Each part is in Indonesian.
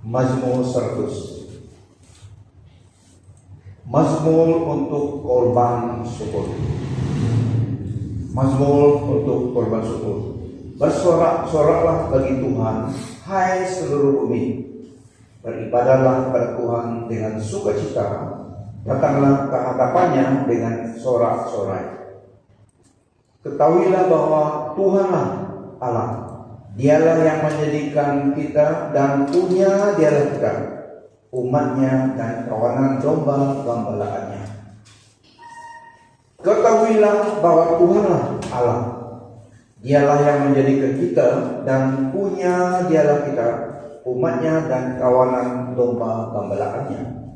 Mazmur 100. Mazmur untuk korban syukur. Mazmur untuk korban syukur. Bersorak-soraklah bagi Tuhan, hai seluruh bumi. Beribadahlah kepada Tuhan dengan sukacita. Datanglah ke hadapannya dengan sorak-sorai. Ketahuilah bahwa Tuhanlah Allah. Dialah yang menjadikan kita dan punya dialah kita, umatnya dan kawanan domba gembalaannya. Ketahuilah bahwa Tuhanlah Allah. Dialah yang menjadikan kita dan punya dialah kita, umatnya dan kawanan domba gembalaannya.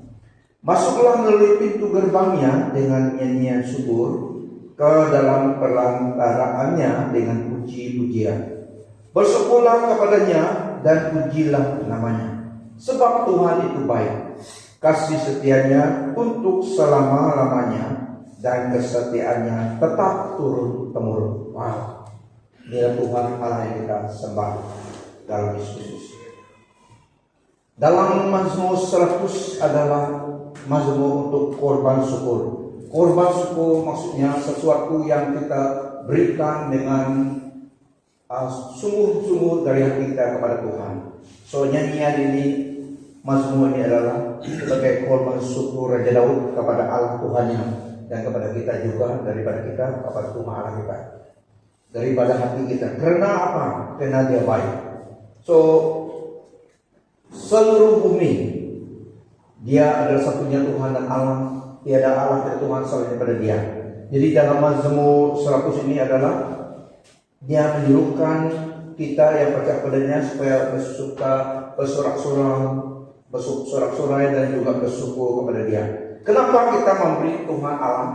Masuklah melalui pintu gerbangnya dengan nyanyian syukur, ke dalam perantaraannya dengan puji-pujian. Bersyukurlah kepadanya dan pujilah namanya. Sebab Tuhan itu baik, kasih setianya untuk selama-lamanya, dan kesetiaannya tetap turun-temurun. Wow, inilah Tuhan Allah yang kita sembah dalam Yesus. Dalam Mazmur 100 adalah Mazmur untuk korban syukur. Korban syukur maksudnya sesuatu yang kita berikan dengan sungguh-sungguh dari hati kita kepada Tuhan. So nyanyian ini, Mazmur ini adalah sebagai korban syukur Raja Daud kepada Allah Tuhannya, dan kepada kita juga, daripada kita kepada Tuhan Allah kita, daripada hati kita. Karena apa? Karena Dia baik. So seluruh bumi, Dia adalah satunya Tuhan dan Allah. Tiada Allah dan Tuhan selain daripada Dia. Jadi dalam Mazmur 100 ini adalah Dia menyuruhkan kita yang percaya padanya supaya bersorak-sorai dan juga bersyukur kepada Dia. Kenapa kita memberi Tuhan Allah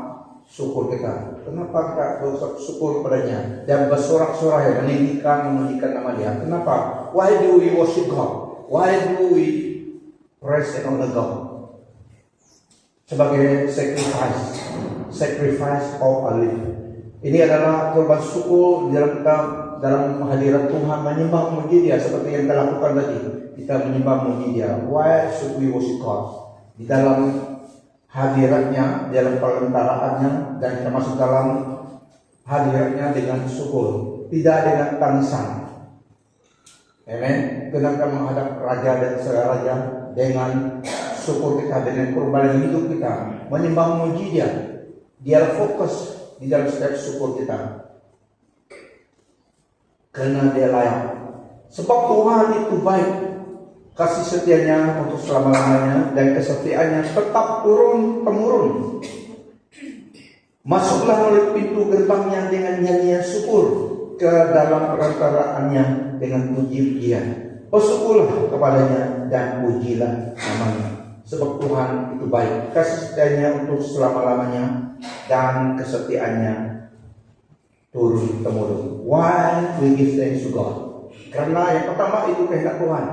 syukur kita? Kenapa kita bersyukur kepadanya dan bersorak-sorai meninggikan nama Dia? Kenapa? Why do we worship God? Why do we praise and honor God? Sebagai sacrifice of our life. Ini adalah korban syukur dalam kita dalam hadirat Tuhan, menyembah memuji Dia seperti yang kita lakukan tadi. Kita menyembah memuji Dia. Why should we worship God? Di dalam hadiratnya, dalam perantaraannya, dan kita masuk dalam hadiratnya dengan syukur, tidak dengan tangisan. Amen. Kita menghadap Raja dan segala Raja dengan syukur kita, dengan korban hidup kita, menyembah memuji Dia. Dia fokus di dalam setiap syukur kita, karena Dia layak. Sebab Tuhan itu baik, kasih setianya untuk selama-lamanya, dan kesetiaannya tetap turun-temurun. Masuklah melalui pintu gerbangnya dengan nyanyian syukur, ke dalam perantaraannya dengan puji-pujian. Bersyukurlah kepadanya dan pujilah namanya. Sebab Tuhan itu baik, kasih setianya untuk selama-lamanya, dan kesetiaannya turun-temurun. Why we give thanks to God? Karena yang pertama itu kehendak Tuhan.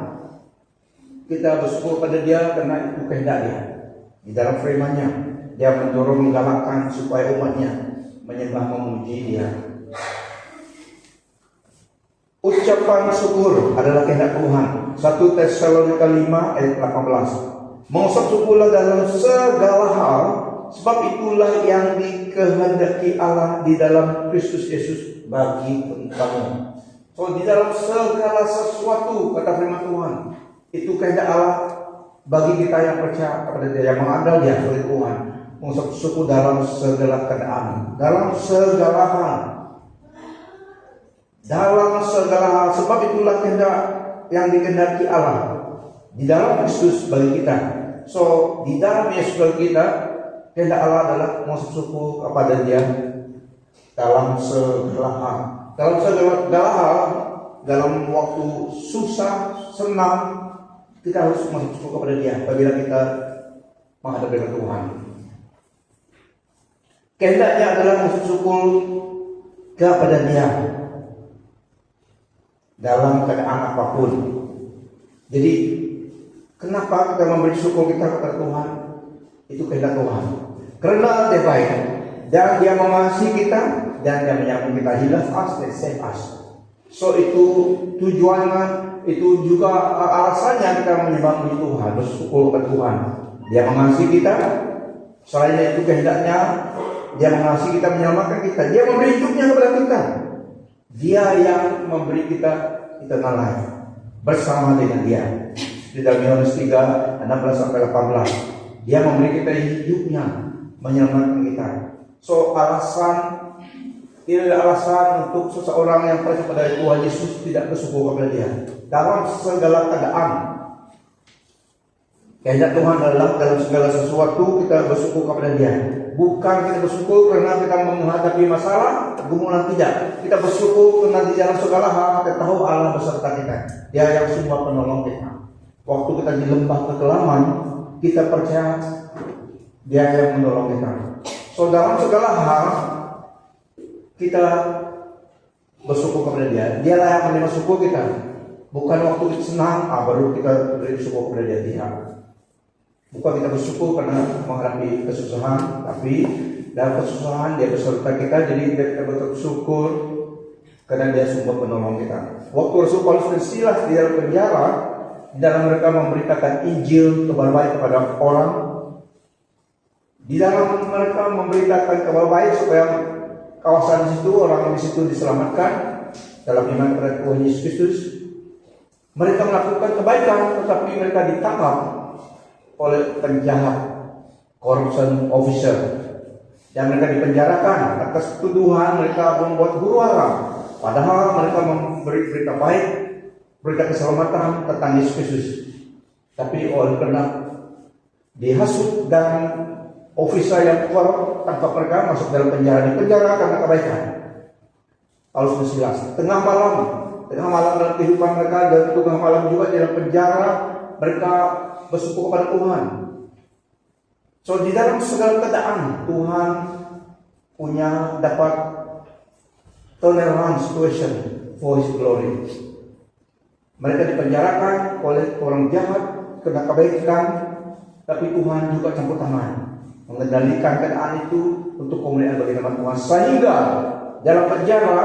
Kita bersyukur pada Dia karena itu kehendak Dia. Di dalam firman-Nya, Dia mendorong, menggalakkan supaya umatnya menyembah memuji Dia. Ucapan syukur adalah kehendak Tuhan. 1 Tesalonika 5 ayat 18. Mengucap syukurlah dalam segala hal, sebab itulah yang dikehendaki Allah di dalam Kristus Yesus bagi kamu. So di dalam segala sesuatu, kata firman Tuhan, itu kehendak Allah bagi kita yang percaya kepada Dia, yang mengandal Dia oleh Tuhan. Mengucap syukur dalam segala keadaan, dalam segala hal, dalam segala hal, sebab itulah kehendak yang dikehendaki Allah di dalam Kristus bagi kita. So di dalam Yesus bagi kita, kehendak Allah adalah mengucap syukur kepada Dia dalam segala hal. Dalam segala hal, dalam waktu susah, senang, kita harus mengucap syukur kepada Dia apabila kita menghadap dengan Tuhan. Kehendaknya adalah mengucap syukur kepada Dia dalam keadaan apapun. Jadi kenapa kita memberi syukur kita kepada Tuhan? Itu kehendak Tuhan. Karena Dia baik, dan Dia mengasihi kita, dan Dia menyambung kita. He loves us and save us. So itu tujuannya itu juga alasannya kita menyembah Tuhan, bersyukur kepada Tuhan. Dia mengasihi kita, selain itu kehendaknya Dia mengasihi kita, menyelamatkan kita. Dia memberi hidupnya kepada kita. Dia yang memberi kita eternal life bersama dengan Dia. Di dalam Yohanes 3, 16-18, Dia memberi kita hidupnya, menyelamatkan kita. So tidak ada alasan untuk seseorang yang percaya kepada Tuhan Yesus tidak bersyukur kepada Dia dalam segala keadaan. Kehendak Tuhan adalah dalam segala sesuatu kita bersyukur kepada Dia. Bukan kita bersyukur karena kita menghadapi masalah, pergumulan, tidak. Kita bersyukur karena di dalam segala hal kita tahu Allah beserta kita. Dia yang semua penolong kita. Waktu kita di lembah kekelaman, kita percaya Dia yang menolong kita. So dalam segala hal kita bersyukur kepada Dia. Dialah yang menerima syukur kita. Bukan waktu kita senang, baru kita beri syukur kepada Dia. Bukan kita bersyukur karena menghadapi kesusahan, tapi dalam kesusahan Dia beserta kita. Jadi kita bersyukur karena Dia sumber penolong kita. Waktu Rasul Paulus dan Silas di dalam penjara, di dalam mereka memberitakan Injil kabar baik kepada orang, di dalam mereka memberitakan kabar baik supaya kawasan di situ, orang di situ diselamatkan dalam iman kepada Tuhan Yesus Kristus. Mereka melakukan kebaikan, tetapi mereka ditangkap oleh penjahat, corruption officer, dan mereka dipenjarakan atas tuduhan mereka membuat huru hara. Padahal mereka memberi berita baik, berita keselamatan tentang Yesus Kristus. Tapi oleh karena dihasut dan officer yang korup tangkap mereka, masuk dalam penjara, dipenjara karena kebaikan. Paulus dan Silas tengah malam dalam kehidupan mereka, dan tengah malam juga di dalam penjara mereka bersyukur kepada Tuhan. So di dalam segala keadaan Tuhan punya dapat turn around situation for His glory. Mereka dipenjarakan oleh orang jahat karena kebaikan, tapi Tuhan juga campur tangan mengendalikan keadaan itu untuk kemuliaan bagi nama Tuhan. Sehingga dalam penjara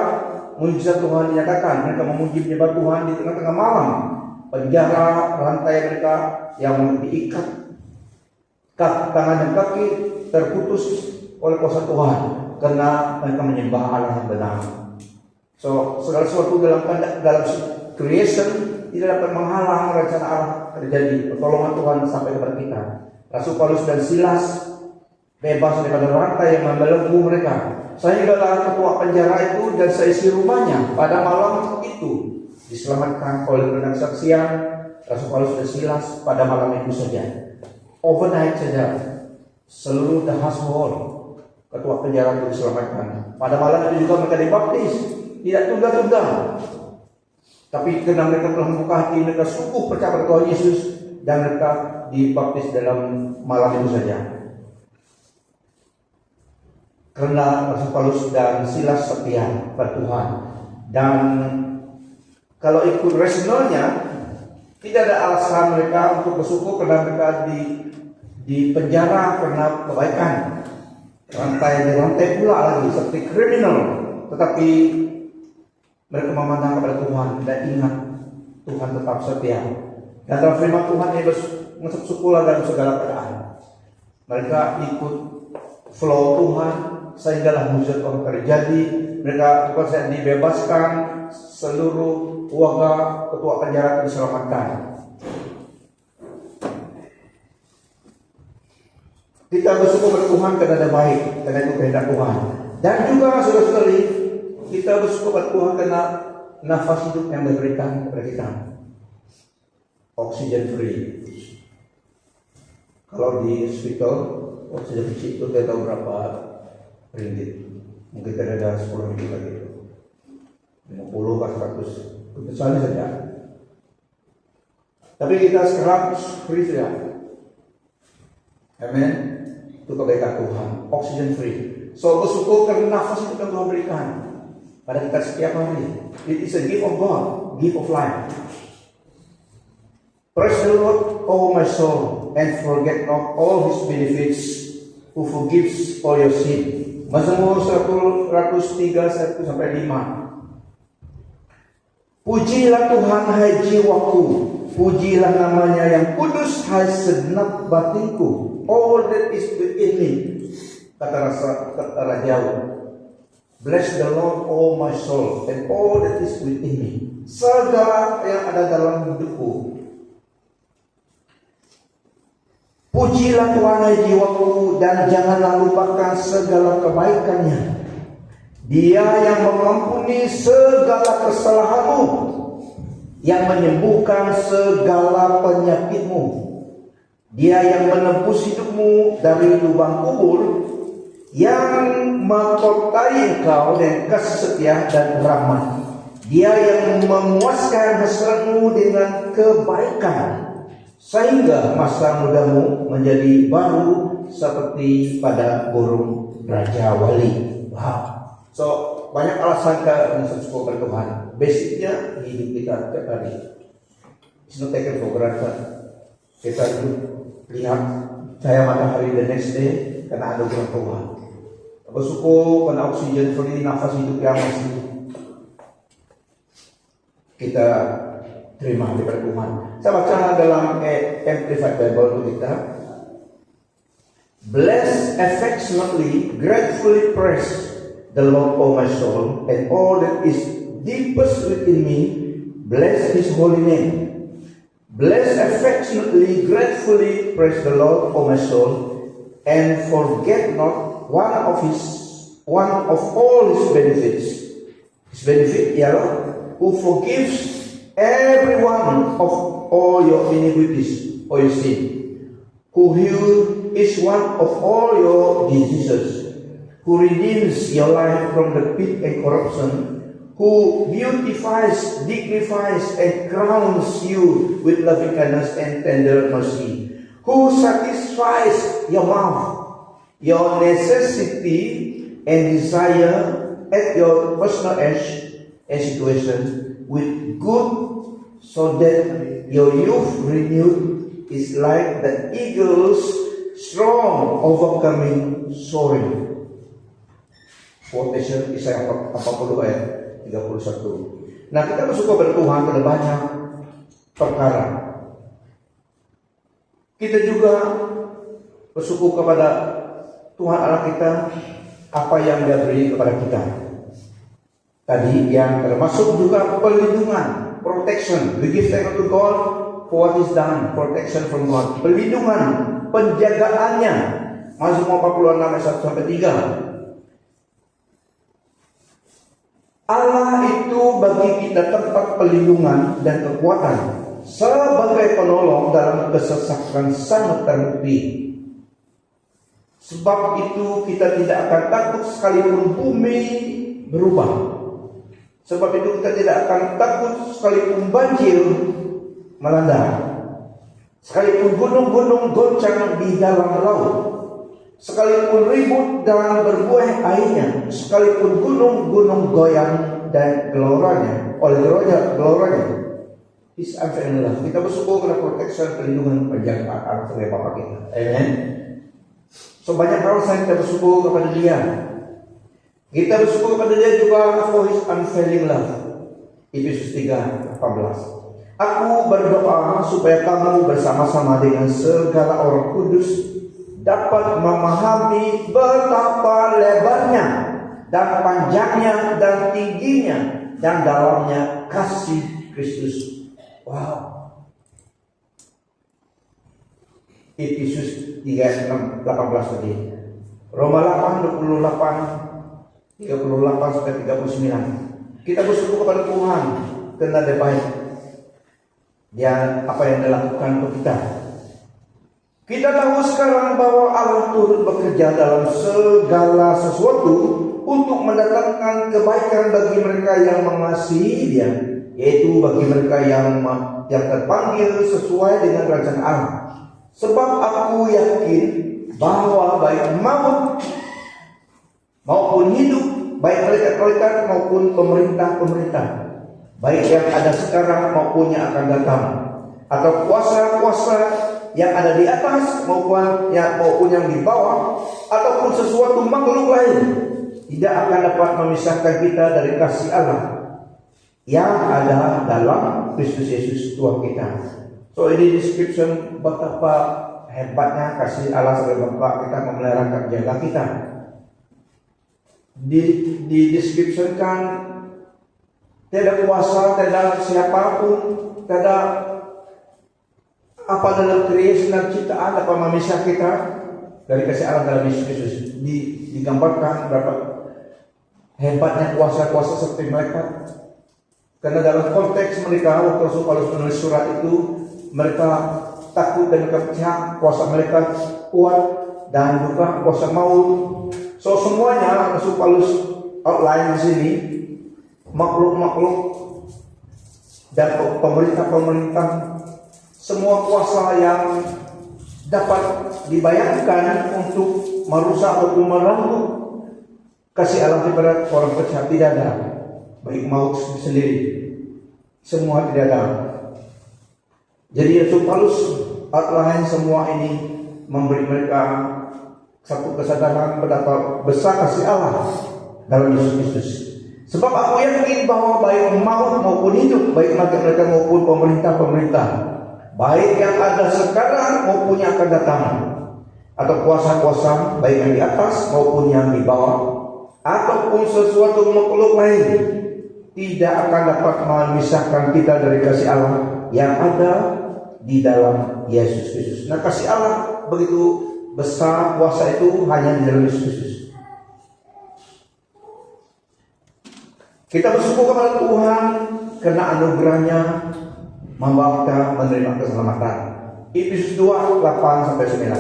mujizat Tuhan dinyatakan. Mereka memuji menyembah Tuhan di tengah-tengah malam. Penjara rantai mereka yang diikat, tangan dan kaki terputus oleh kuasa Tuhan karena mereka menyembah Allah yang benar. So segala sesuatu dalam creation tidak dapat menghalang rencana Allah terjadi. Pertolongan Tuhan sampai kepada kita. Rasul Paulus dan Silas bebas daripada rantai yang membelenggu mereka. Sehingga ketua penjara itu dan seisi rumahnya pada malam itu diselamatkan oleh kesaksian Rasul Paulus dan Silas pada malam itu saja. Overnight saja seluruh the household ketua penjara itu diselamatkan. Pada malam itu juga mereka dibaptis, tidak tunda-tunda. Tapi karena mereka telah membuka hati, mereka sungguh percaya pada Tuhan Yesus dan mereka dibaptis dalam malam itu saja. Karena Rasul Paulus dan Silas setia pada Tuhan. Dan kalau ikut rasionalnya, tidak ada alasan mereka untuk bersyukur karena mereka di penjara karena kebaikan. Rantai pula lagi seperti kriminal, tetapi mereka memandang kepada Tuhan dan ingat Tuhan tetap setia. Dan dalam firman Tuhan ini bersyukurlah dalam segala keadaan. Mereka ikut flow Tuhan sehinggalah mujizat Tuhan terjadi. Mereka bukan dibebaskan, seluruh warga ketua penjara diselamatkan. Kita bersyukur kepada Tuhan karena ada baik, karena itu kehendak Tuhan. Dan juga saudara-saudari, kita bersyukur kepada Tuhan karena nafas hidup yang diberikan kepada kita. Oksigen free. Kalau di hospital, oksigen free itu tidak tahu berapa ringgit. Mungkin ada 10 ringgit lagi. 50 ke 100. Kebetulan saja. Tapi kita sekarang free saja. Amen. Itu kebaikan Tuhan. Oksigen free. So bersyukur karena nafas itu yang Tuhan berikan pada kita setiap hari. It is a gift of God, gift of life. Praise the Lord, O my soul, and forget not all His benefits, who forgives all your sin. Mazmur 103 1-5. Pujilah Tuhan hai jiwaku, pujilah namanya yang kudus hai segenap batinku. All that is within me, kata Raja. Bless the Lord, all my soul, and all that is within me. Segala yang ada dalam hidupku. Pujilah Tuhan hai jiwaku, dan janganlah lupakan segala kebaikannya. Dia yang mengampuni segala kesalahanmu, yang menyembuhkan segala penyakitmu. Dia yang menebus hidupmu dari lubang kubur, yang mengkotai engkau dengan kasih setia dan rahmat. Dia yang memuaskan hasratmu dengan kebaikan, sehingga masa mudamu menjadi baru seperti pada burung Raja Wali. Wow. So, banyak alasan kita syukur pada Tuhan. Basicnya hidup kita tiap hari. It's not taken for granted. Kita lihat cahaya matahari the next day karena anugerah Tuhan. Bersyukur karena oksigen free, nafas hidup yang masih kita terima daripada Tuhan. Saya baca dalam Amplified Bible kita. Bless affectionately, gratefully praise the Lord, O my soul, and all that is deepest within me, bless His holy name. Bless affectionately, gratefully praise the Lord, O my soul, and forget not one of all His benefits. His benefit ialah who forgives every one of all your iniquities or your sin, who heals each one of all your diseases, who redeems your life from the pit and corruption, who beautifies, dignifies, and crowns you with loving kindness and tender mercy, who satisfies your mouth, your necessity and desire at your personal age and situation with good, so that your youth renewed is like the eagle's strong overcoming soaring. Quotation Isaiah 40 ayat 31. Nah, kita bersyukur pada Tuhan pada banyak perkara. Kita juga bersyukur kepada Tuhan Allah kita apa yang Dia beri kepada kita. Tadi yang termasuk juga perlindungan, protection. We give thanks to God for what is done, protection from God. Perlindungan, penjagaannya. Mazmur 46 ayat 1 sampai 3. Allah itu bagi kita tempat perlindungan dan kekuatan sebagai penolong dalam kesesakan sangat terbukti. Sebab itu kita tidak akan takut sekalipun bumi berubah. Sebab itu kita tidak akan takut sekalipun banjir melanda, sekalipun gunung-gunung goncang di dalam laut, sekalipun ribut dan berbuah airnya, sekalipun gunung-gunung goyang dan geloranya oleh geloranya. Is unfailing. Kita bersyukur karena protection, perlindungan, penjagaan Allah sebagai Bapa kita. Amen. So banyak hal saya kita bersyukur kepada Dia. Kita bersyukur kepada Dia juga for His unfailing love. Efesus 3:18. Aku berdoa supaya kamu bersama-sama dengan segala orang kudus dapat memahami betapa lebarnya dan panjangnya dan tingginya dan dalamnya kasih Kristus. Wow. Efesus 3:18 tadi. Roma 8:28 sampai 39. Kita bersyukur kepada Tuhan karena Dia baik. Dan apa yang Dia lakukan untuk kita. Kita tahu sekarang bahwa Allah turut bekerja dalam segala sesuatu untuk mendatangkan kebaikan bagi mereka yang mengasihi Dia, yaitu bagi mereka yang terpanggil sesuai dengan rencana Allah. Sebab aku yakin bahwa baik maut maupun hidup, baik malaikat-malaikat maupun pemerintah-pemerintah, baik yang ada sekarang maupun yang akan datang, atau kuasa-kuasa yang ada di atas maupun yang di bawah, ataupun sesuatu makhluk lain, tidak akan dapat memisahkan kita dari kasih Allah yang ada dalam Kristus Yesus Tuhan kita. So ini description betapa hebatnya kasih Allah sebagai Bapa kita memelihara jaga kita. Di descriptionkan tidak kuasa, tidak siapapun, tidak apa dalam kreasi dan ciptaan dapat memisah kita dari kasih Allah dalam Yesus Kristus. Digambarkan berapa hebatnya kuasa-kuasa seperti mereka. Karena dalam konteks mereka waktu Rasul Paulus menulis surat itu, mereka takut dan mereka percaya kuasa mereka kuat dan juga kuasa maut. So semuanya Rasul Paulus outline di sini, makhluk-makhluk dan pemerintah-pemerintah, semua kuasa yang dapat dibayangkan untuk merusak atau merenggut kasih Allah kepada orang percaya tidak ada. Baik maut sendiri, semua tidak ada. Jadi Rasul Paulus outline semua ini, memberi mereka satu kesadaran betapa besar kasih Allah dalam Yesus Kristus. Sebab aku yakin bahwa baik maut maupun hidup, baik mereka maupun pemerintah-pemerintah, baik yang ada sekarang maupun yang akan datang, atau kuasa-kuasa baik yang di atas maupun yang di bawah, ataupun sesuatu makhluk lain, tidak akan dapat memisahkan kita dari kasih Allah yang ada di dalam Yesus Kristus. Nah, kasih Allah begitu besar, kuasa itu hanya di dalam Yesus Kristus. Kita bersyukur kepada Tuhan karena anugerahnya membawa kita menerima keselamatan. Efesus 2:8-9.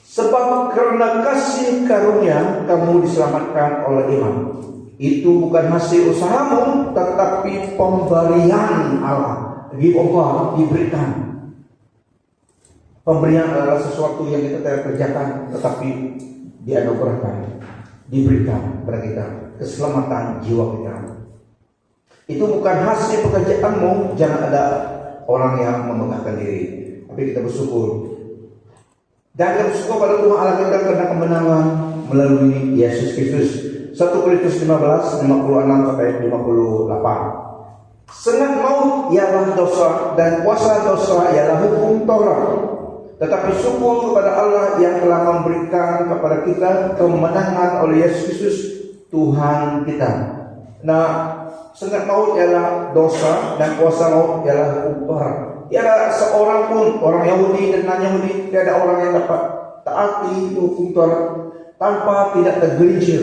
Sebab karena kasih karunia kamu diselamatkan oleh iman. Itu bukan hasil usahamu, tetapi pemberian Allah. Diberikan. Pemberian adalah sesuatu yang kita tidak kerjakan, tetapi dianugerahkan, diberikan kepada kita keselamatan jiwa kita. Itu bukan hasil pekerjaanmu. Jangan ada orang yang memegahkan diri, tapi kita bersyukur. Dan kita bersyukur pada Tuhan Allah kita karena kemenangan melalui Yesus Kristus. 1 Korintus 15:56-58. Sengat maut ialah dosa dan kuasa dosa ialah hukum Taurat. Tetapi syukur kepada Allah yang telah memberikan kepada kita kemenangan oleh Yesus Kristus Tuhan kita. Nah, sengat maut ialah dosa dan kuasa maut ialah hukum Taurat. Tiada seorang pun, orang Yahudi dan non-Yahudi, tiada orang yang dapat taati hukum Taurat tanpa tidak tergelincir.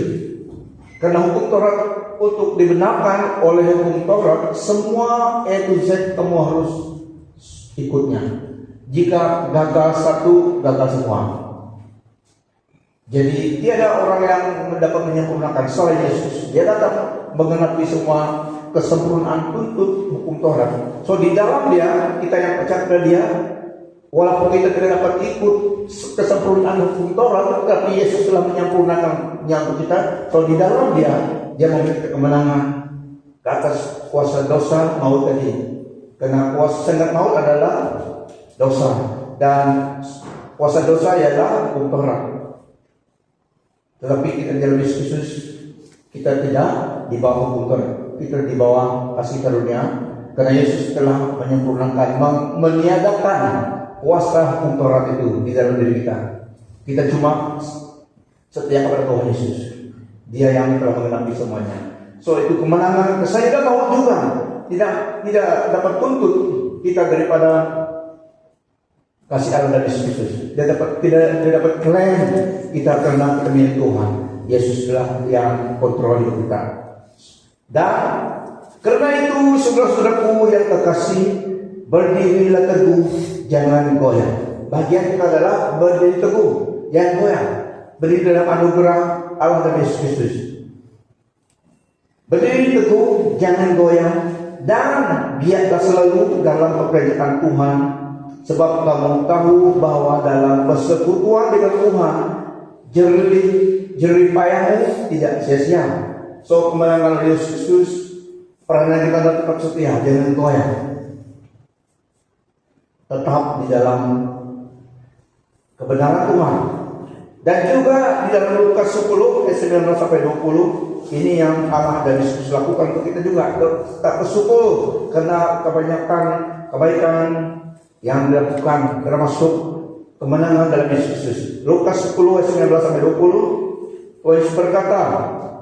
Karena hukum Taurat untuk dibenarkan oleh hukum Taurat, semua A to Z kamu harus ikutnya. Jika gagal satu, gagal semua. Jadi tiada orang yang dapat menyempurnakan selain Yesus. Dia datang menggenapi semua kesempurnaan tuntut hukum Taurat. So di dalam dia, kita yang percaya kepada dia, walaupun kita tidak dapat ikut kesempurnaan hukum Taurat, tetapi Yesus telah menyempurnakannya untuk kita. So di dalam dia memiliki kemenangan ke atas kuasa dosa maut tadi. Karena kuasa sengat maut adalah dosa, dan kuasa dosa ialah hukum Taurat. Tetapi kita di dalam Yesus Kristus, kita tidak di bawah hukum Taurat, kita di bawah kasih karunia. Karena Yesus telah menyempurnakan, meniadakan kuasa hukum Taurat itu di dalam diri kita. Kita cuma setia kepada Tuhan Yesus. Dia yang telah mengenapi semuanya. So itu kemenangan. Saya tidak mau juga tidak dapat tuntut kita daripada kasih Allah dari Yesus Kristus. Tidak dapat klaim kita karena kita milik Tuhan. Yesus adalah yang kontrol hidup kita. Dan karena itu, saudara-saudaraku yang terkasih, berdirilah teguh, jangan goyah. Bagian kita adalah berdiri teguh, jangan goyah. Berdiri dalam anugerah Allah dan Yesus Kristus. Berdiri teguh, jangan goyah, dan biarlah selalu dalam pekerjaan Tuhan. Sebab kamu tahu bahwa dalam persekutuan dengan Tuhan, jerih payahmu tidak sia-sia. So kemenangan Yesus Kristus, peranan kita tetap setia, jangan goyah. Tetap di dalam kebenaran Tuhan. Dan juga di dalam Lukas 10 ayat 19 sampai 20, ini yang Allah dan Yesus lakukan untuk kita juga. Tak bersyukur karena kebanyakan kebaikan yang dilakukan, termasuk kemenangan dalam Yesus. Lukas 10 ayat 19 sampai 20, Yesus berkata,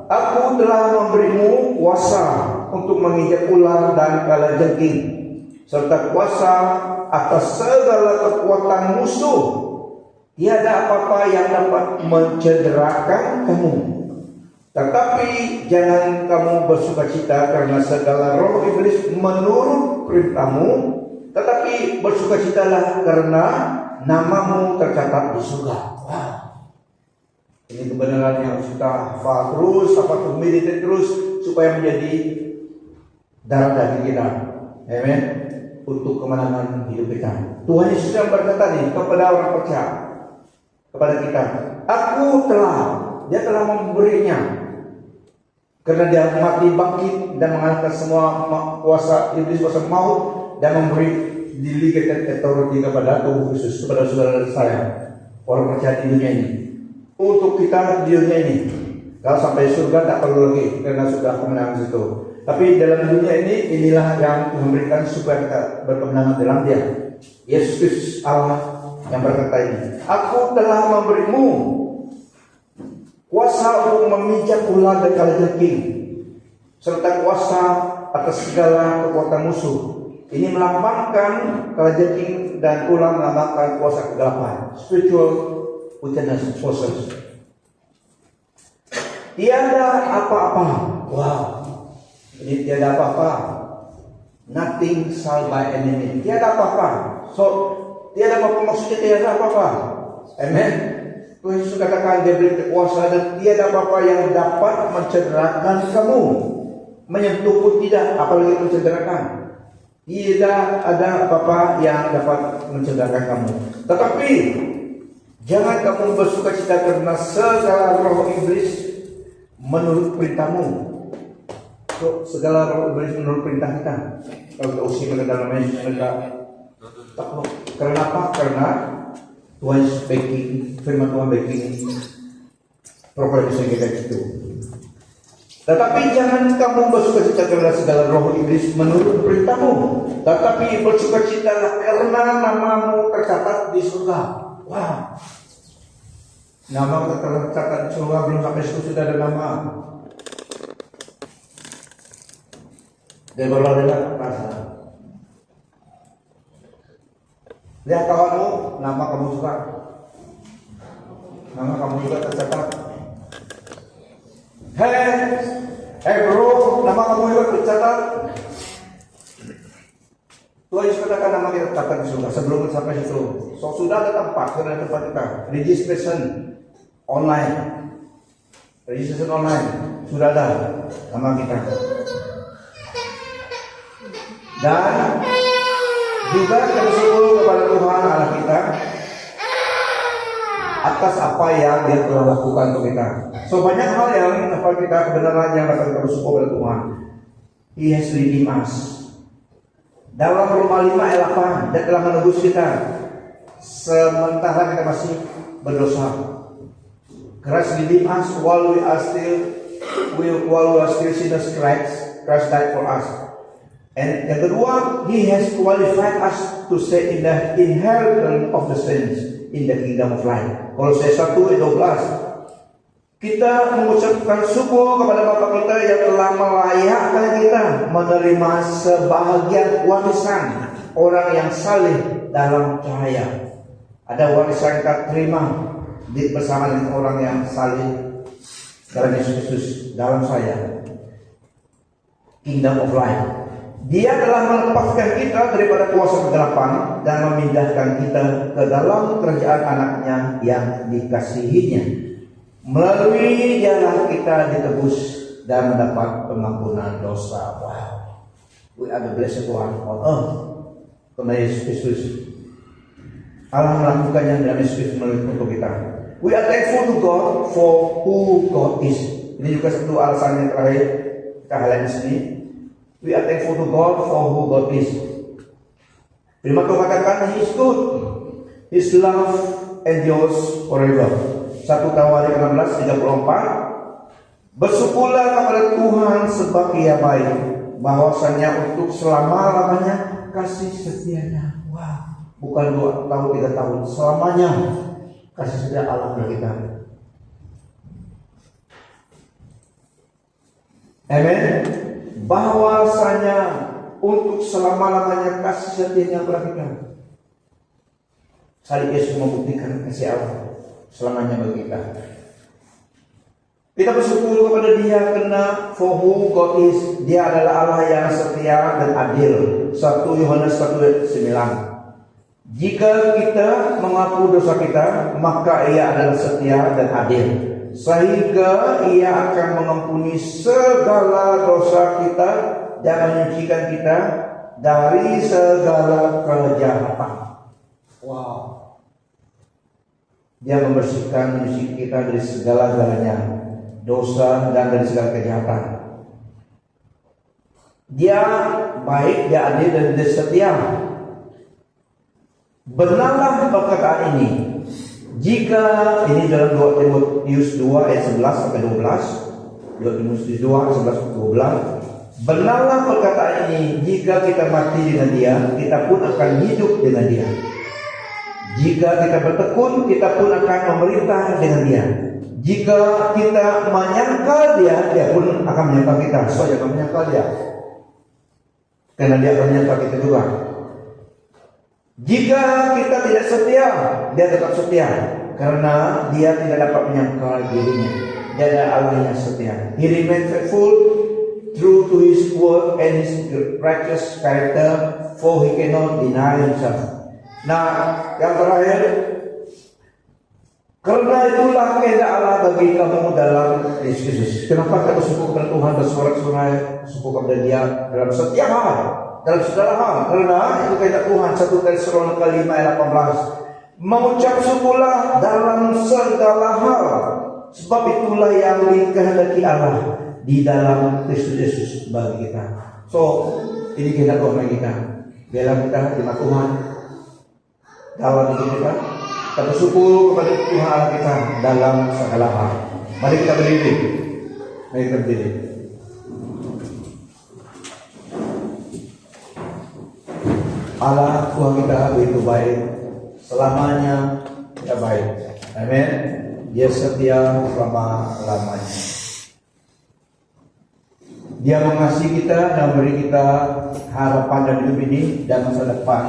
Aku telah memberimu kuasa untuk menginjak ular dan kalajengking, serta kuasa atas segala kekuatan musuh. Tiada apa-apa yang dapat mencederakan kamu. Tetapi jangan kamu bersukacita karena segala roh iblis menurut perintahmu, tetapi bersukacitalah karena namamu tercatat di surga. Wow. Ini kebenaran yang kita hafal terus, meditate terus supaya menjadi darah daging kita. Amen. Untuk kemenangan hidup kita. Tuhan Yesus yang berkata nih kepada orang percaya, kepada kita, Dia telah memberinya, karena Dia mati bangkit dan mengalahkan semua kuasa iblis, kuasa maut, dan memberi delegated authority kepada Tuhan Yesus, kepada saudara saya, orang percaya di dunia ini. Untuk kita di dunia ini, kalau sampai surga tak perlu lagi, karena sudah kemenangan situ. Tapi dalam dunia ini, inilah yang memberikan supaya kita berkemenangan dalam Dia. Yesus Kristus Allah yang berkata ini, Aku telah memberimu kuasa untuk memijak ular dan kalajengking, serta kuasa atas segala kekuatan musuh. Ini melambangkan kalajengking dan ular melambangkan kuasa kegelapan, spiritual wickedness forces. Tiada apa-apa. Wow. Ini tiada apa-apa. Nothing shall by enemy. Tiada apa-apa. So, tiada apa-apa maksudnya tiada apa-apa. Amen. Tuhan Yesus katakan Dia beri kuasa dan tiada apa-apa yang dapat mencederakan kamu. Menyentuh pun tidak, apalagi mencederakan. Tidak ada apa-apa yang dapat mencederakan kamu. Tetapi jangan kamu bersukacita karena segala roh iblis menurut perintahmu. So, segala roh iblis menurut perintah kita. Kalau kita usia pada dalam Yesus mereka takluk. Karena apa? Karena Tuhan speaking, firman Tuhan speaking proklamasi kita itu. Tetapi jangan kamu bersukacita karena segala roh iblis menurut perintahmu, tetapi bersukacitalah karena namamu tercatat di surga. Wow. Nama tercatat di surga, belum sampai situ sudah ada nama. Dia berlalu rasa. Lihat kawanmu, nama kamu juga. Nama kamu juga tercatat. Hey bro, nama kamu juga tercatat. Tuhan Yesus katakan nama kita tercatat di surga sebelum sampai situ. So sudah ada tempat, sudah ada tempat kita. Registration online. Registration online sudah ada nama kita. Dan juga kita bersyukur kepada Tuhan Allah kita atas apa yang Dia telah lakukan untuk kita. So banyak hal yang dapat kita kebenaran yang dapat kita bersyukur kepada Tuhan. He has redeemed us. Dalam Roma 5 ayat 8, Dia telah menebus kita sementara kita masih berdosa. Christ redeemed us while we are still sinners. Christ died for us. And yang kedua, He has qualified us to sit in the inheritance of the saints in the kingdom of light. Kolose 1 ayat 12. Kita mengucapkan syukur kepada Bapa kita yang telah melayakkan kita menerima sebahagian warisan orang yang saleh dalam cahaya. Ada warisan kita terima bersama dengan orang yang saleh dalam Yesus Kristus dalam saya. Kingdom of light. Dia telah melepaskan kita daripada kuasa kegelapan dan memindahkan kita ke dalam kerajaan anaknya yang dikasihinya. Melalui Dialah kita ditebus dan mendapat pengampunan dosa. Wow. We are the blessed one on earth. Karena Yesus Kristus. Allah melakukannya dalam Yesus Kristus untuk kita. We are thankful to God for who God is. Ini juga satu alasan yang terakhir kita highlight di sini. We are thankful to God for who God is. Firman Tuhan katakan He is good. His love endures forever. 1 Tawarik 16:34. Bersyukurlah kepada Tuhan sebab Ia baik, bahwasanya untuk selama-lamanya kasih setianya. Wah, bukan 2 tahun 3 tahun, selamanya kasih setia Allah kepada kita. Amen. Bahwasanya untuk selama-lamanya kasih setianya kepada kita. Salib Yesus membuktikan kasih Allah selamanya bagi kita. Kita bersyukur kepada Dia karena for who God is, Dia adalah Allah yang setia dan adil. 1 Yohanes 1:9. Jika kita mengaku dosa kita, maka Ia adalah setia dan adil, sehingga Ia akan mengampuni segala dosa kita dan menyucikan kita dari segala kejahatan. Wow. Dia membersihkan, menyucikan kita dari segala-galanya dosa dan dari segala kejahatan. Dia baik, Dia adil dan Dia setia. Benarlah perkataan ini. Jika ini dalam 2 Timotius 2 ayat 11 sampai 12. 2 Timotius 2 ayat 11 sampai 12. Benarlah perkataan ini, jika kita mati dengan Dia, kita pun akan hidup dengan Dia. Jika kita bertekun, kita pun akan memerintah dengan Dia. Jika kita menyangkal Dia, Dia pun akan menyangkal kita. So, jangan menyangkal Dia, karena Dia akan menyangkal kita juga. Jika kita tidak setia, Dia tetap setia, karena Dia tidak dapat menyangkal dirinya. Dia adalah Allah yang setia. He remains faithful, true to His word and His righteous character, for He cannot deny Himself. Nah, yang terakhir, karena itulah kehendak Allah bagi kamu dalam Yesus. Kenapa kita bersyukur kepada Tuhan, bersorak-sorai, bersyukur kepada Dia dalam setiap hal, dalam segala hal? Karena itu kehendak Tuhan. 1 Tesalonika 5 ayat 18. Mengucap syukurlah dalam segala hal, sebab itulah yang dikehendaki Allah di dalam Kristus Yesus bagi kita. So, ini kehendak Tuhan bagi kita. Biarlah kita terima Tuhan dalam hidup kita. Kita bersyukur kepada Tuhan Allah kita dalam segala hal. Mari kita berdiri. Mari kita berdiri. Allah Tuhan kita begitu baik, selamanya Dia baik. Amin. Dia setia selama-lamanya. Dia mengasihi kita dan beri kita harapan dan hidup ini dan masa depan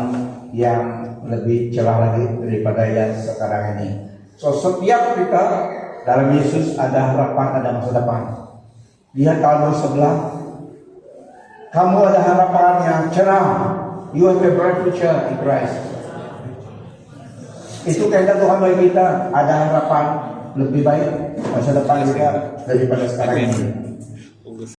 yang lebih cerah lagi daripada yang sekarang ini. So, setiap kita dalam Yesus ada harapan, ada masa depan. Lihat kalau sebelah, kamu ada harapan yang cerah. You have a bright future in Christ. Itu kehendak Tuhan bagi kita. Ada harapan lebih baik masa depan juga daripada sekarang ini.